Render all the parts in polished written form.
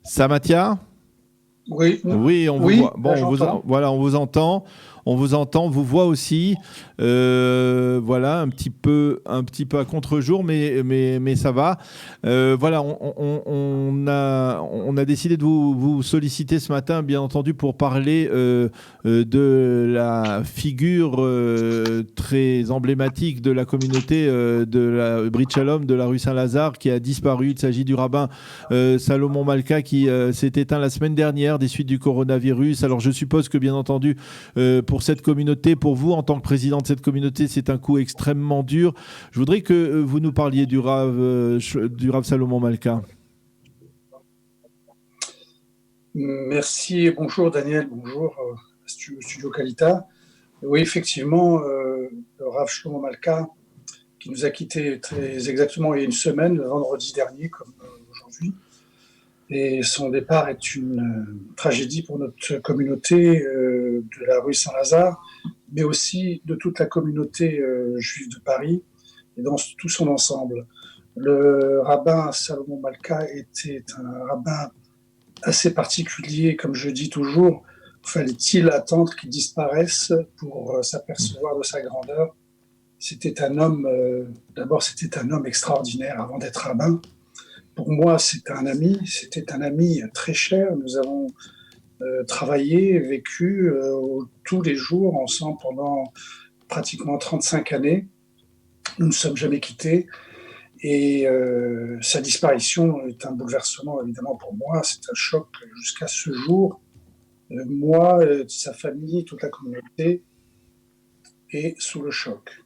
Samathia? Oui, Oui, on vous oui, voit. là Bon, j'entends. voilà, on vous entend. On vous entend, vous voit aussi. Voilà, un petit peu à contre-jour, mais ça va. Voilà, on a décidé de vous solliciter ce matin, bien entendu, pour parler de la figure très emblématique de la communauté de la Brit Shalom, de la rue Saint-Lazare, qui a disparu. Il s'agit du rabbin Salomon Malka, qui s'est éteint la semaine dernière des suites du coronavirus. Alors, je suppose que, bien entendu, pour cette communauté, pour vous, en tant que président de cette communauté, c'est un coup extrêmement dur. Je voudrais que vous nous parliez du Rav Salomon Malka. Merci, bonjour Daniel, bonjour Studio Kalita. Oui, effectivement, le Rav Shlomo Malka, qui nous a quittés très exactement il y a une semaine, le vendredi dernier, comme aujourd'hui. Et son départ est une tragédie pour notre communauté de la rue Saint-Lazare, mais aussi de toute la communauté juive de Paris et dans tout son ensemble. Le rabbin Salomon Malka était un rabbin assez particulier, comme je dis toujours. Fallait-il attendre qu'il disparaisse pour s'apercevoir de sa grandeur? C'était un homme, d'abord c'était un homme extraordinaire avant d'être rabbin. Pour moi, c'était un ami très cher. Nous avons travaillé, vécu tous les jours ensemble pendant pratiquement 35 années. Nous ne sommes jamais quittés. Et sa disparition est un bouleversement, évidemment, pour moi. C'est un choc jusqu'à ce jour. Moi, sa famille, toute la communauté est sous le choc.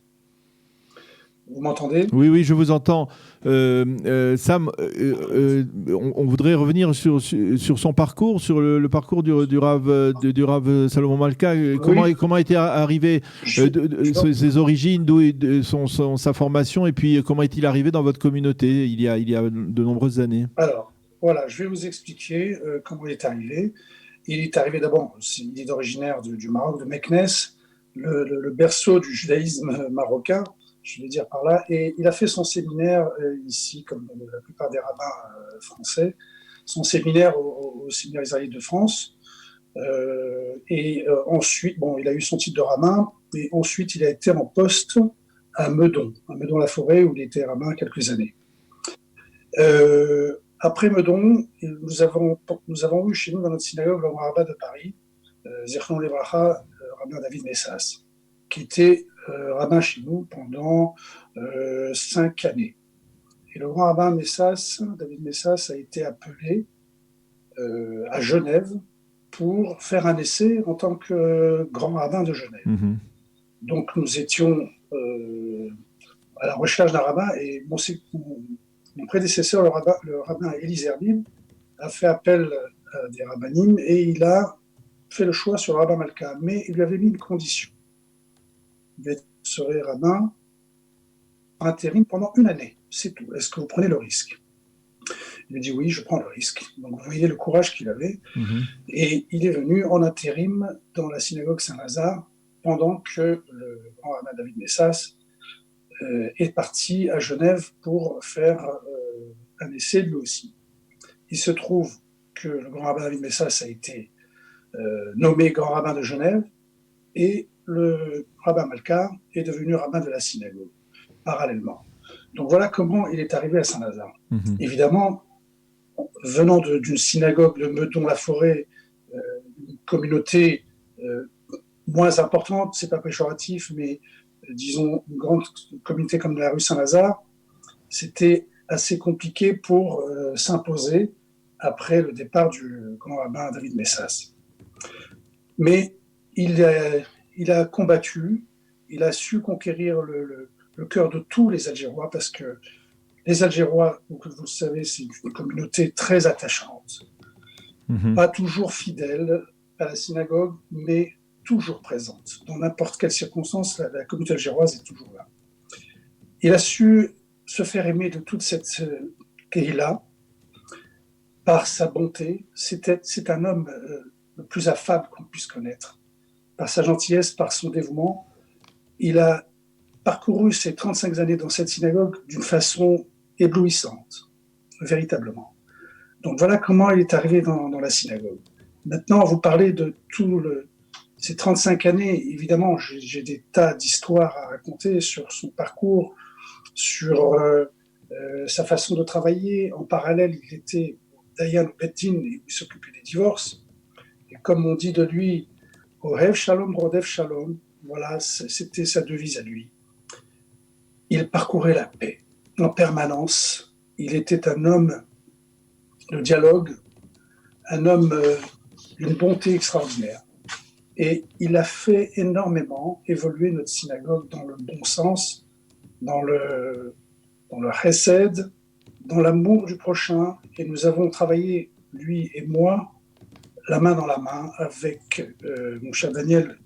Vous m'entendez? Oui, oui, je vous entends. Sam, on voudrait revenir sur son parcours, sur le parcours du Rav Salomon Malka. Oui, Comment a été arrivé, je, je, ses origines, sa formation, et puis comment est-il arrivé dans votre communauté il y a de nombreuses années? alors, voilà, je vais vous expliquer comment il est arrivé. Il est arrivé d'abord, il est originaire du Maroc, de Meknès, le berceau du judaïsme marocain, je vais dire par là, et il a fait son séminaire ici, comme la plupart des rabbins français, son séminaire au séminaire israélite de France. Ensuite, bon, il a eu son titre de rabbin, et ensuite il a été en poste à Meudon-la-Forêt, où il était rabbin quelques années. Après Meudon, nous avons eu chez nous dans notre synagogue le rabbin de Paris, Zichron Lebracha, rabbin David Messas, qui était rabbin chez nous pendant 5 années. Et le grand rabbin Messas, David Messas, a été appelé à Genève pour faire un essai en tant que grand rabbin de Genève. Mhm. Donc nous étions à la recherche d'un rabbin et mon prédécesseur, le rabbin Élie Zerbib, a fait appel à des rabbinim et il a fait le choix sur le rabbin Malka. Mais il lui avait mis une condition. Il serait rabbin intérim pendant une année. C'est tout. Est-ce que vous prenez le risque? Il a dit oui, je prends le risque. Donc vous voyez le courage qu'il avait. Mhm. Et il est venu en intérim dans la synagogue Saint-Lazare pendant que le grand rabbin David Messas est parti à Genève pour faire un essai lui aussi. Il se trouve que le grand rabbin David Messas a été nommé grand rabbin de Genève et le rabbin Malka est devenu rabbin de la synagogue, parallèlement. Donc voilà comment il est arrivé à Saint-Lazare. Mhm. Évidemment, venant d'une synagogue de Meudon-la-Forêt, une communauté moins importante, c'est pas péjoratif, mais disons une grande communauté comme la rue Saint-Lazare, c'était assez compliqué pour s'imposer après le départ du grand rabbin David Messas. Mais il a combattu, il a su conquérir le cœur de tous les Algérois parce que les Algérois, vous le savez, c'est une communauté très attachante, Mhm. pas toujours fidèle à la synagogue, mais toujours présente. Dans n'importe quelle circonstance, la communauté algéroise est toujours là. Il a su se faire aimer de toute cette Kehila par sa bonté. C'est un homme le plus affable qu'on puisse connaître. Par sa gentillesse, par son dévouement, il a parcouru ces 35 années dans cette synagogue d'une façon éblouissante, véritablement. Donc voilà comment il est arrivé dans la synagogue. Maintenant, vous parlez de ces 35 années. Évidemment, j'ai des tas d'histoires à raconter sur son parcours, sur sa façon de travailler. En parallèle, il était Dayan au Beddin et il s'occupait des divorces. Et comme on dit de lui, Ohev Shalom, Rodev Shalom, voilà, c'était sa devise à lui. Il parcourait la paix en permanence. Il était un homme de dialogue, un homme d'une bonté extraordinaire. Et il a fait énormément évoluer notre synagogue dans le bon sens, dans le chesed, dans l'amour du prochain. Et nous avons travaillé, lui et moi, la main dans la main avec mon cher Daniel.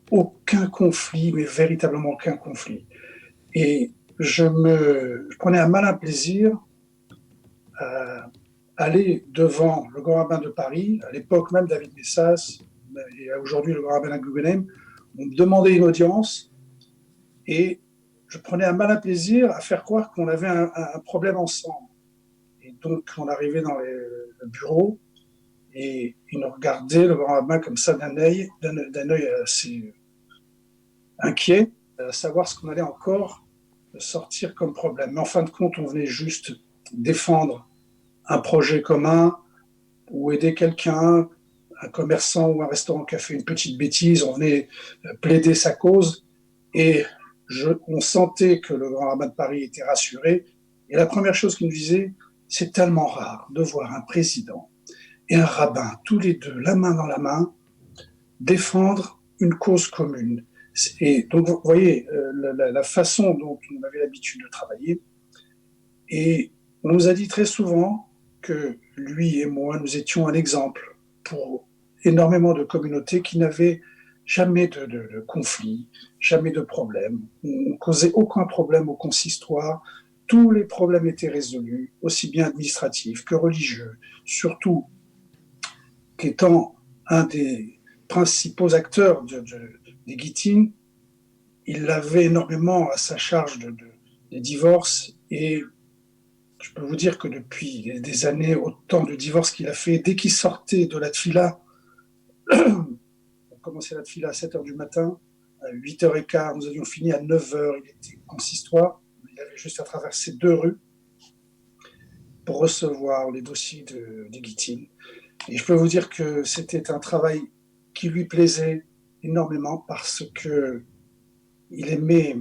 Aucun conflit, mais véritablement aucun conflit. Et je prenais un malin plaisir à aller devant le grand rabbin de Paris, à l'époque même David Messas, et aujourd'hui le grand rabbin de Guggenheim. On me demandait une audience et je prenais un malin plaisir à faire croire qu'on avait un problème ensemble. Et donc on arrivait dans le bureau et il nous regardait, le grand rabbin, comme ça d'un œil assez inquiet, à savoir ce qu'on allait encore sortir comme problème. Mais en fin de compte, on venait juste défendre un projet commun ou aider quelqu'un, un commerçant ou un restaurant qui a fait une petite bêtise, on venait plaider sa cause et on sentait que le grand rabbin de Paris était rassuré. Et la première chose qu'il nous disait, c'est tellement rare de voir un président et un rabbin, tous les deux, la main dans la main, défendre une cause commune. Et donc, vous voyez la façon dont on avait l'habitude de travailler. Et on nous a dit très souvent que lui et moi, nous étions un exemple pour énormément de communautés qui n'avaient jamais de conflit, jamais de problème. On ne causait aucun problème au consistoire. Tous les problèmes étaient résolus, aussi bien administratifs que religieux, surtout qu'étant un des principaux acteurs des Gittin, il avait énormément à sa charge des divorces et je peux vous dire que depuis des années, autant de divorces qu'il a fait, dès qu'il sortait de la tfila, on commençait la tfila à 7h du matin, à 8h15, nous avions fini à 9h, il était consistoire, il avait juste à traverser 2 rues pour recevoir les dossiers des Gittin. Et je peux vous dire que c'était un travail qui lui plaisait énormément parce que il aimait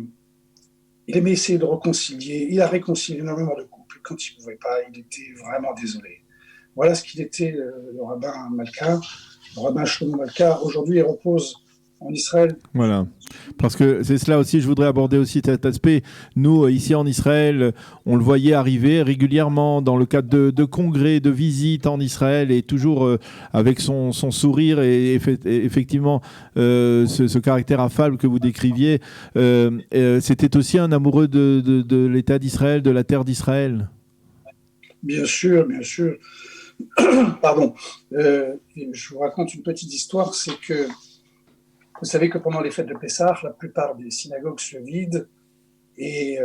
essayer de réconcilier. Il a réconcilié énormément de couples. Quand il ne pouvait pas, il était vraiment désolé. Voilà ce qu'il était, le rabbin Malka. Le rabbin Shlomo Malka, aujourd'hui, il repose en Israël. Voilà. Parce que c'est cela aussi, je voudrais aborder aussi cet aspect. Nous, ici en Israël, on le voyait arriver régulièrement dans le cadre de congrès, de visites en Israël et toujours avec son sourire et effectivement ce caractère affable que vous décriviez. C'était aussi un amoureux de l'État d'Israël, de la terre d'Israël. Bien sûr, bien sûr. Pardon. Je vous raconte une petite histoire, c'est que vous savez que pendant les fêtes de Pessah, la plupart des synagogues se vident et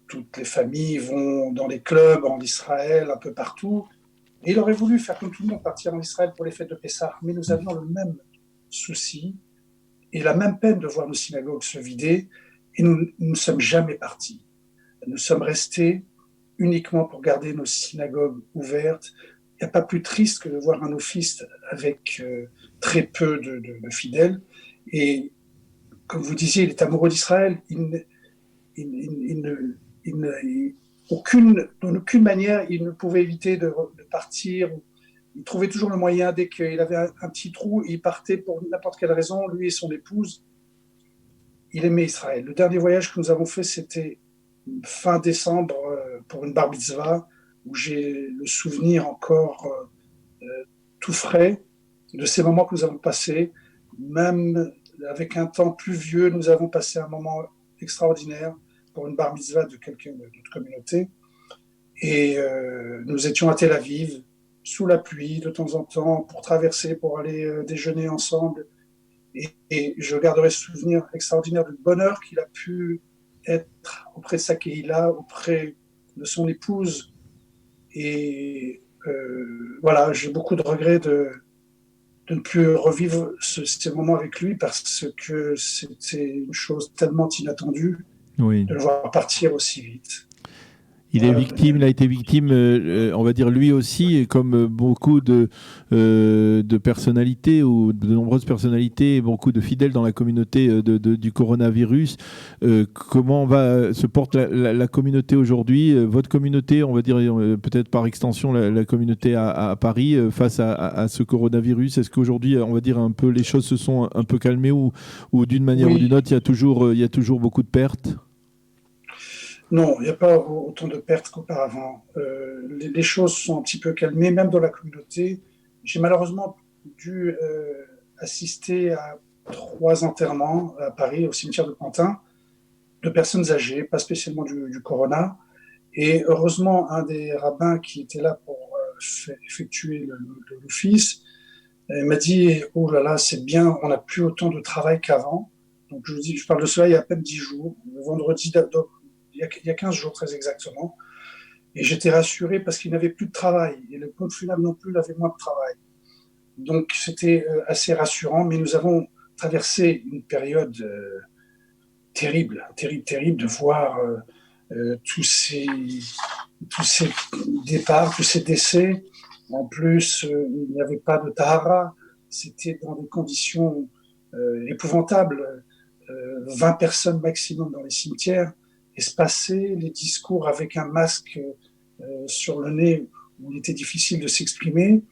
toutes les familles vont dans les clubs en Israël, un peu partout. Et il aurait voulu faire comme tout le monde, partir en Israël pour les fêtes de Pessah, mais nous avions le même souci et la même peine de voir nos synagogues se vider et nous ne sommes jamais partis. Nous sommes restés uniquement pour garder nos synagogues ouvertes. Il n'y a pas plus triste que de voir un office avec très peu de fidèles. Et comme vous disiez, il est amoureux d'Israël. D'aucune manière, il ne pouvait éviter de partir. Il trouvait toujours le moyen, dès qu'il avait un petit trou, il partait pour n'importe quelle raison, lui et son épouse. Il aimait Israël. Le dernier voyage que nous avons fait, c'était fin décembre pour une bar mitzvah, où j'ai le souvenir encore tout frais de ces moments que nous avons passés. Même avec un temps pluvieux, nous avons passé un moment extraordinaire pour une bar mitzvah de quelqu'un de notre communauté. Et nous étions à Tel Aviv, sous la pluie, de temps en temps, pour traverser, pour aller déjeuner ensemble. Et je garderai ce souvenir extraordinaire du bonheur qu'il a pu être auprès de sa Kehila, auprès de son épouse Et voilà, j'ai beaucoup de regrets de ne plus revivre ces moments avec lui parce que c'était une chose tellement inattendue Oui. de le voir partir aussi vite. Il a été victime, on va dire lui aussi, et comme beaucoup de personnalités ou de nombreuses personnalités, beaucoup de fidèles dans la communauté du coronavirus. Comment se porte la communauté aujourd'hui, votre communauté, on va dire peut-être par extension la communauté à Paris face à ce coronavirus? Est-ce qu'aujourd'hui, on va dire un peu, les choses se sont un peu calmées ou d'une manière ou d'une autre, il y a toujours beaucoup de pertes? Non, il n'y a pas autant de pertes qu'auparavant. Les choses sont un petit peu calmées, même dans la communauté. J'ai malheureusement dû assister à 3 enterrements à Paris, au cimetière de Pantin, de personnes âgées, pas spécialement du corona. Et heureusement, un des rabbins qui était là pour effectuer l'office m'a dit « Oh là là, c'est bien, on n'a plus autant de travail qu'avant. » Donc je parle de cela il y a à peine 10 jours, le vendredi il y a 15 jours très exactement, et j'étais rassuré parce qu'il n'avait plus de travail, et le pompe funèbre non plus avait moins de travail. Donc c'était assez rassurant, mais nous avons traversé une période terrible de voir tous ces départs, tous ces décès. En plus, il n'y avait pas de tahara, c'était dans des conditions épouvantables, 20 personnes maximum dans les cimetières, espacés, les discours avec un masque sur le nez où il était difficile de s'exprimer,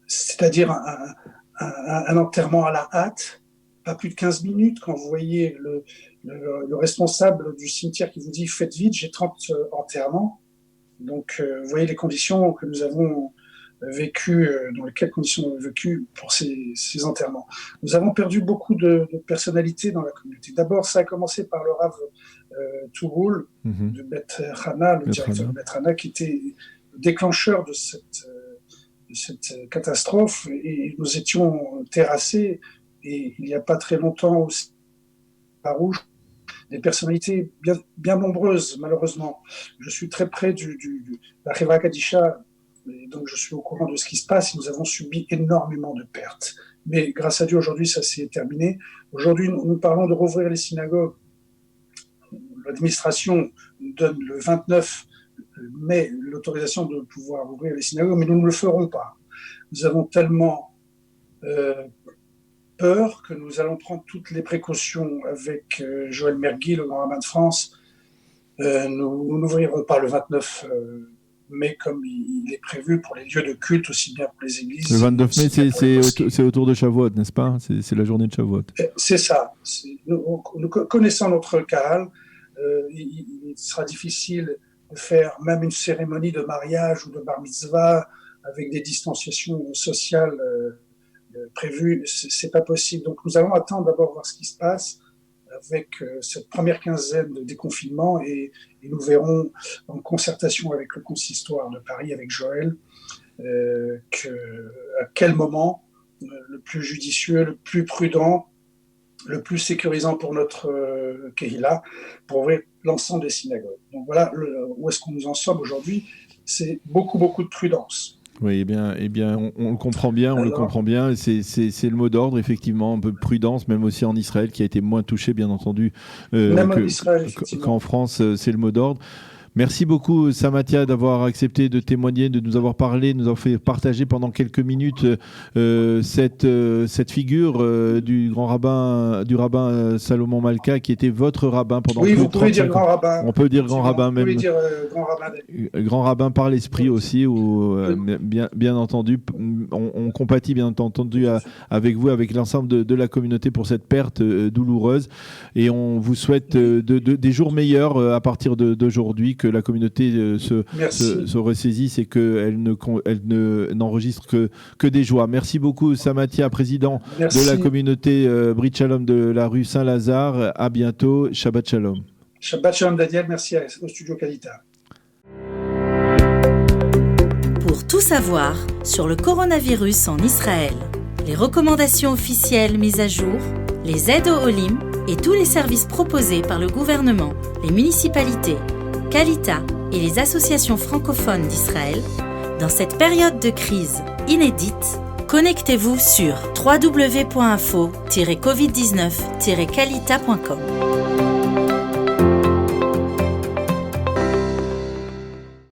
c'est-à-dire un enterrement à la hâte, pas plus de 15 minutes, quand vous voyez le responsable du cimetière qui vous dit « faites vite, j'ai 30 enterrements ». Donc, vous voyez les conditions que nous avons vécues, dans lesquelles conditions nous avons vécues pour ces enterrements. Nous avons perdu beaucoup de personnalités dans la communauté. D'abord, ça a commencé par le Rav Touroul, de Beth Hana, le directeur de Beth Hana, qui était le déclencheur de cette catastrophe, et nous étions terrassés, et il n'y a pas très longtemps aussi, à Rouge, des personnalités bien nombreuses, malheureusement. Je suis très près de la Riva Kadisha, et donc je suis au courant de ce qui se passe, et nous avons subi énormément de pertes. Mais grâce à Dieu, aujourd'hui, ça s'est terminé. Aujourd'hui, nous parlons de rouvrir les synagogues. L'administration nous donne le 29 mai l'autorisation de pouvoir ouvrir les synagogues, mais nous ne le ferons pas. Nous avons tellement peur que nous allons prendre toutes les précautions avec Joël Mergui, le grand rabbin de France. Nous n'ouvrirons pas le 29 mai comme il est prévu pour les lieux de culte, aussi bien pour les églises. Le 29 mai, c'est autour de Shavuot, n'est-ce pas? C'est la journée de Shavuot. C'est ça. Nous connaissant notre Kahal, il sera difficile de faire même une cérémonie de mariage ou de bar mitzvah avec des distanciations sociales prévues. C'est pas possible. Donc nous allons attendre d'abord voir ce qui se passe avec cette première quinzaine de déconfinement, et nous verrons en concertation avec le consistoire de Paris, avec Joël, à quel moment le plus judicieux, le plus prudent, le plus sécurisant pour notre Kehila, pour ouvrir l'ensemble des synagogues. Donc voilà où est-ce qu'on nous en sommes aujourd'hui. C'est beaucoup de prudence. Oui, eh bien, on le comprend bien, on le comprend bien. C'est le mot d'ordre, effectivement, un peu de prudence, même aussi en Israël, qui a été moins touché, bien entendu, qu'en France, c'est le mot d'ordre. Merci beaucoup, Samathia, d'avoir accepté de témoigner, de nous avoir parlé, de nous avoir fait partager pendant quelques minutes cette figure du rabbin Salomon Malka, qui était votre rabbin pendant plus de 35 ans. Oui, vous pouvez dire grand rabbin. On peut dire grand rabbin même. Vous pouvez dire grand rabbin. Grand rabbin par l'esprit aussi, bien entendu. On compatit bien entendu avec vous, avec l'ensemble de la communauté pour cette perte douloureuse. Et on vous souhaite des jours meilleurs à partir d'aujourd'hui, que la communauté se ressaisisse et qu'elle n'enregistre que des joies. Merci beaucoup, Samathia, président de la communauté Brit Shalom de la rue Saint-Lazare. À bientôt. Shabbat Shalom. Shabbat Shalom, Daniel. Merci au studio Kalita. Pour tout savoir sur le coronavirus en Israël, les recommandations officielles mises à jour, les aides aux Olim et tous les services proposés par le gouvernement, les municipalités, Kalita et les associations francophones d'Israël dans cette période de crise inédite. Connectez-vous sur www.info-covid19-kalita.com.